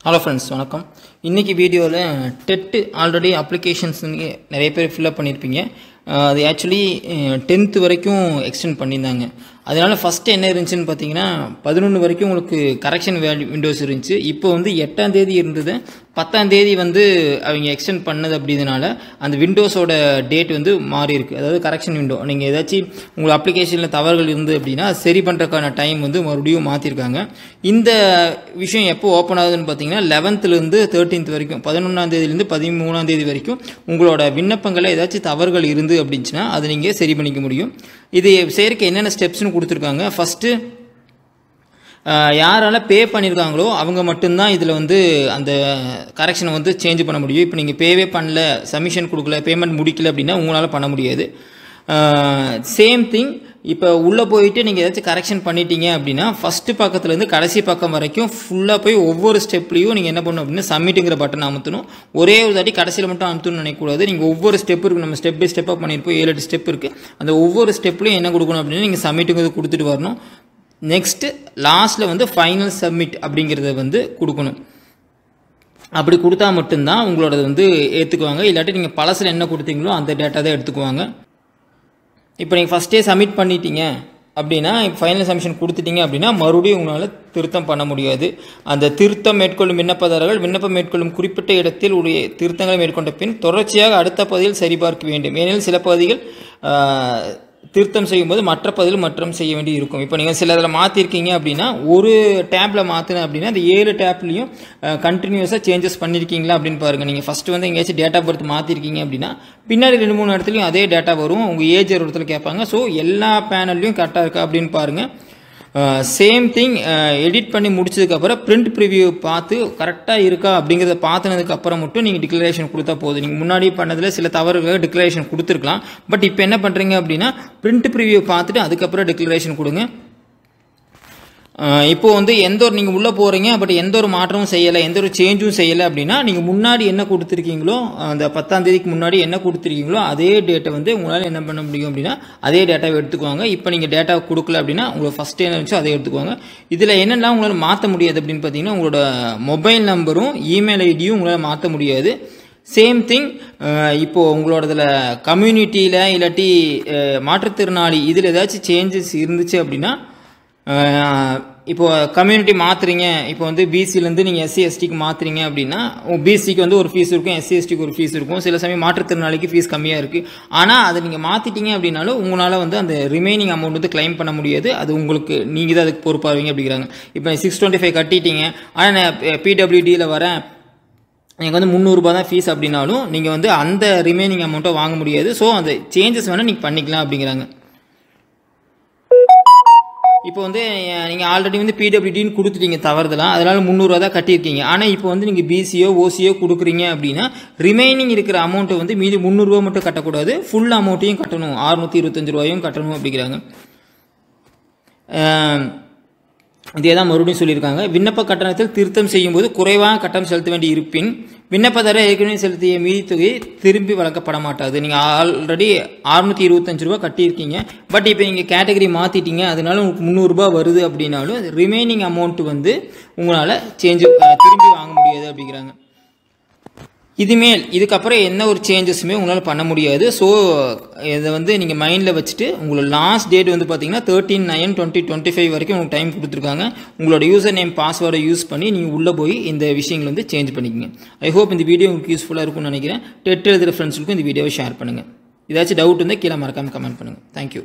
Hello friends, வணக்கம். இன்னைக்கு வீடியோல டெட் ஆல்ரெடி அப்ளிகேஷன்ஸ் நிறைய பேர் ஃபில் அப் பண்ணிருப்பீங்க. அது एक्चुअली 10th வரைக்கும் எக்ஸ்டெண்ட் பண்ணிருந்தாங்க. அதனால ஃபர்ஸ்ட் என்ன இருந்துச்சுன்னு பாத்தீங்கன்னா 11 வரைக்கும் உங்களுக்கு கரெக்ஷன் விண்டோஸ் இருந்துச்சு. இப்போ வந்து 8ஆம் தேதி இருந்தது. 10ஆம் தேதி வந்து அவங்க எக்ஸ்டெண்ட் பண்ணது அப்படினால அந்த விண்டோஸோட டேட் வந்து மாறி இருக்கு. அதாவது கரெக்ஷன் விண்டோ. நீங்க ஏதாச்சும் உங்க அப்ளிகேஷன்ல தவறுகள் இருந்து அப்படினா சரி பண்றதுக்கான டைம் வந்து மறுபடியும் மாத்திருக்காங்க. இந்த விஷயம் எப்போ ஓபன் ஆகுதுன்னு பாத்தீங்கன்னா 11th ல இருந்து 13th வரைக்கும் 11ஆம் தேதியில இருந்து 13ஆம் தேதி வரைக்கும் உங்களோட விண்ணப்பங்கள்ல ஏதாச்சும் தவறுகள் இருந்து அப்படினா அது நீங்க சரி பண்ணிக்க முடியும். இது செய்யறதுக்கு என்னென்ன ஸ்டெப்ஸ்னு கொடுத்திருக்காங்க. ஃபர்ஸ்ட் யாரால பே பண்ணிருக்காங்களோ அவங்க மட்டும் தான் இதுல வந்து அந்த கரெக்ஷனை வந்து சேஞ்ச் பண்ண முடியும். இப்போ நீங்க பேவே பண்ணல, சப்மிஷன் கொடுக்கல, பேமெண்ட் முடிக்கல அப்படினா உங்களால பண்ண முடியாது. சேம் திங் இப்போ உள்ள போயிட்டு நீங்க ஏதாச்சும் கரெக்ஷன் பண்ணிட்டீங்க அப்படினா ஃபர்ஸ்ட் பக்கத்துல இருந்து கடைசி பக்கம் வரைக்கும் ஃபுல்லா போய் ஒவ்வொரு ஸ்டெப்லயும் நீங்க என்ன பண்ணணும் அப்படினா சப்மிட்ங்கற பட்டன் அமுத்தணும். ஒரே ஒரு தாட்டி கடைசில மட்டும் அமுத்தணும்னு நினைக்க கூடாது. நீங்க ஒவ்வொரு ஸ்டெப் இருக்கு, நம்ம ஸ்டெப் பை ஸ்டெப்பா பண்ணிருப்போம். 7-8 ஸ்டெப் இருக்கு. அந்த ஒவ்வொரு ஸ்டெப்லயும் என்ன கொடுக்கணும் அப்படினா நீங்க சப்மிட்ங்கறது கொடுத்துட்டு வரணும். நெக்ஸ்ட் லாஸ்ட்ல வந்து ஃபைனல் சப்மிட் அப்படிங்கறத வந்து கொடுக்கணும். அப்படி கொடுத்தா மட்டும் தான் உங்களோட வந்து ஏத்துக்குவாங்க. இல்லாட்டி நீங்க பலசல என்ன கொடுத்தீங்களோ அந்த டேட்டா தான் எடுத்துக்குவாங்க. இப்போ நீங்க ஃபர்ஸ்டே சப்மிட் பண்ணிட்டீங்க அப்படினா ஃபைனல் சப்மிஷன் கொடுத்துட்டீங்க அப்படினா மறுபடியும் உங்களால திருத்தம் பண்ண முடியாது. அந்த திருத்தம் மேற்கொள்ளும் விண்ணப்பதாரர்கள் விண்ணப்பம் மேற்கொள்ளும் குறிப்பிட்ட இடத்தில் உடைய திருத்தங்களை மேற்கொண்ட பின் தொடர்ச்சியாக அடுத்த பகுதியில் சரிபார்க்க வேண்டும். ஏனெனில் சில பகுதிகள் திருத்தம் செய்யும்போது மற்ற பகுதியில் மாற்றம் செய்ய வேண்டி இருக்கும். இப்போ நீங்கள் சில இதில் மாற்றிருக்கீங்க அப்படின்னா ஒரு டேப்பில் மாற்றின அப்படின்னா அந்த 7 டேப்லையும் கண்டினியூஸாக சேஞ்சஸ் பண்ணியிருக்கீங்களா அப்படின்னு பாருங்கள். நீங்கள் ஃபஸ்ட்டு வந்து எங்கேயாச்சும் டேட் ஆஃப் பர்த் மாற்றிருக்கீங்க அப்படின்னா பின்னாடி 2-3 இடத்துலையும் அதே டேட்டா வரும். உங்கள் ஏஜ் ஒரு இடத்துல கேட்பாங்க. ஸோ எல்லா பேனல்லையும் கரெக்டாக இருக்கா அப்படின்னு பாருங்கள். சேம் திங் எடிட் பண்ணி முடிச்சதுக்கப்புறம் பிரிண்ட் ப்ரிவியூ பார்த்து கரெக்டாக இருக்கா அப்படிங்கிறத பார்த்துனதுக்கப்புறம் மட்டும் நீங்கள் டிக்ளரேஷன் கொடுத்தா போதும். நீங்கள் முன்னாடி பண்ணதில் சில தவறுகளை டிக்ளரேஷன் கொடுத்துருக்கலாம். பட் இப்போ என்ன பண்ணுறீங்க அப்படின்னா பிரிண்ட் ப்ரிவியூ பார்த்துட்டு அதுக்கப்புறம் டிக்ளரேஷன் கொடுங்க. இப்போ வந்து எந்த ஒரு நீங்கள் உள்ளே போகிறீங்க பட் எந்த ஒரு மாற்றமும் செய்யலை, எந்த ஒரு சேஞ்சும் செய்யலை அப்படின்னா நீங்கள் முன்னாடி என்ன கொடுத்துருக்கீங்களோ அந்த 10ஆம் தேதிக்கு முன்னாடி என்ன கொடுத்துருக்கீங்களோ அதே டேட்டை வந்து உங்களால் என்ன பண்ண முடியும் அப்படின்னா அதே டேட்டாவை எடுத்துக்குவாங்க. இப்போ நீங்கள் டேட்டா கொடுக்கல அப்படின்னா உங்களுக்கு ஃபஸ்ட்டு என்ன இருந்துச்சோ அதை எடுத்துக்குவாங்க. இதில் என்னெல்லாம் உங்களால் மாற்ற முடியாது அப்படின்னு பார்த்தீங்கன்னா உங்களோட மொபைல் நம்பரும் இமெயில் ஐடியும் உங்களால் மாற்ற முடியாது. சேம் திங் இப்போ உங்களோட இதில் கம்யூனிட்டியில் இல்லாட்டி மாற்றுத்திறனாளி இதில் ஏதாச்சும் சேஞ்சஸ் இருந்துச்சு அப்படின்னா இப்போ கம்யூனிட்டி மாற்றுறீங்க, இப்போ வந்து பிசிலேருந்து நீங்கள் எஸ்சி எஸ்டிக்கு மாற்றுறீங்க அப்படின்னா பிசிக்கு வந்து ஒரு ஃபீஸ் இருக்கும், எஸ்சி எஸ்டிக்கு ஒரு ஃபீஸ் இருக்கும். சில சமயம் மாற்றுத்திறனாளிக்கு ஃபீஸ் கம்மியாக இருக்குது. ஆனால் அதை நீங்கள் மாற்றிட்டீங்க அப்படின்னாலும் உங்களால் வந்து அந்த ரிமைனிங் அமௌண்ட் வந்து கிளைம் பண்ண முடியாது. அது உங்களுக்கு நீங்கள் தான் அதுக்கு பொறுப்பாவீங்க அப்படிங்கிறாங்க. இப்போ 625 கட்டிட்டீங்க, ஆனால் நான் பிடபிள்யூடியில் வரேன், நீங்கள் வந்து 300 ரூபாய் தான் ஃபீஸ் அப்படின்னாலும் நீங்கள் வந்து அந்த ரிமைனிங் அமௌண்ட்டை வாங்க முடியாது. ஸோ அந்த சேஞ்சஸ் வேணால் நீங்கள் பண்ணிக்கலாம் அப்படிங்கிறாங்க. இப்போ வந்து நீங்கள் ஆல்ரெடி வந்து பிடபிள்யூடின்னு கொடுத்துட்டீங்க தவறுதலாம், அதனால 300 ரூபா தான் கட்டியிருக்கீங்க. ஆனால் இப்போ வந்து நீங்கள் பிசியோ ஓசியோ கொடுக்குறீங்க அப்படின்னா ரிமைனிங் இருக்கிற அமௌண்ட்டை வந்து மீதி 300 ரூபா மட்டும் கட்டக்கூடாது, ஃபுல் அமௌண்ட்டையும் கட்டணும், 625 ரூபாயும் கட்டணும் அப்படிங்கிறாங்க. இதே தான் மறுபடியும் சொல்லியிருக்காங்க. விண்ணப்ப கட்டணத்தில் திருத்தம் செய்யும்போது குறைவாக கட்டணம் செலுத்த வேண்டி இருப்பின் விண்ணப்பதாரர் ஏற்கனவே செலுத்திய மீதி தொகையை திரும்பி வழங்கப்பட மாட்டாது. நீங்கள் ஆல்ரெடி 625 ரூபா கட்டியிருக்கீங்க, பட் இப்போ நீங்கள் கேட்டகரி மாற்றிட்டீங்க, அதனால உங்களுக்கு 300 ரூபாய் வருது அப்படின்னாலும் ரிமைனிங் அமௌண்ட் வந்து உங்களால் திரும்பி வாங்க முடியாது அப்படிங்கிறாங்க. இதுக்கப்புறம் என்ன ஒரு சேஞ்சஸுமே உங்களால் பண்ண முடியாது. ஸோ இதை வந்து நீங்கள் மைண்டில் வச்சுட்டு உங்களோட லாஸ்ட் டேட் வந்து பார்த்தீங்கன்னா 13/9/2025 வரைக்கும் உங்களுக்கு டைம் கொடுத்துருக்காங்க. உங்களோட யூசர் நேம் பாஸ்வேர்டை யூஸ் பண்ணி நீங்கள் உள்ளே போய் இந்த விஷயங்கள் வந்து சேஞ்ச் பண்ணிக்கங்க. ஐ ஹோப் இந்த வீடியோ உங்களுக்கு யூஸ்ஃபுல்லாக இருக்கும்னு நினைக்கிறேன். டெட் எழுதுகிற ஃப்ரெண்ட்ஸுக்கும் இந்த வீடியோவை ஷேர் பண்ணுங்கள். ஏதாச்சும் டவுட் இருந்தால் கீழே மறக்காமல் கமெண்ட் பண்ணுங்கள். தேங்க்யூ.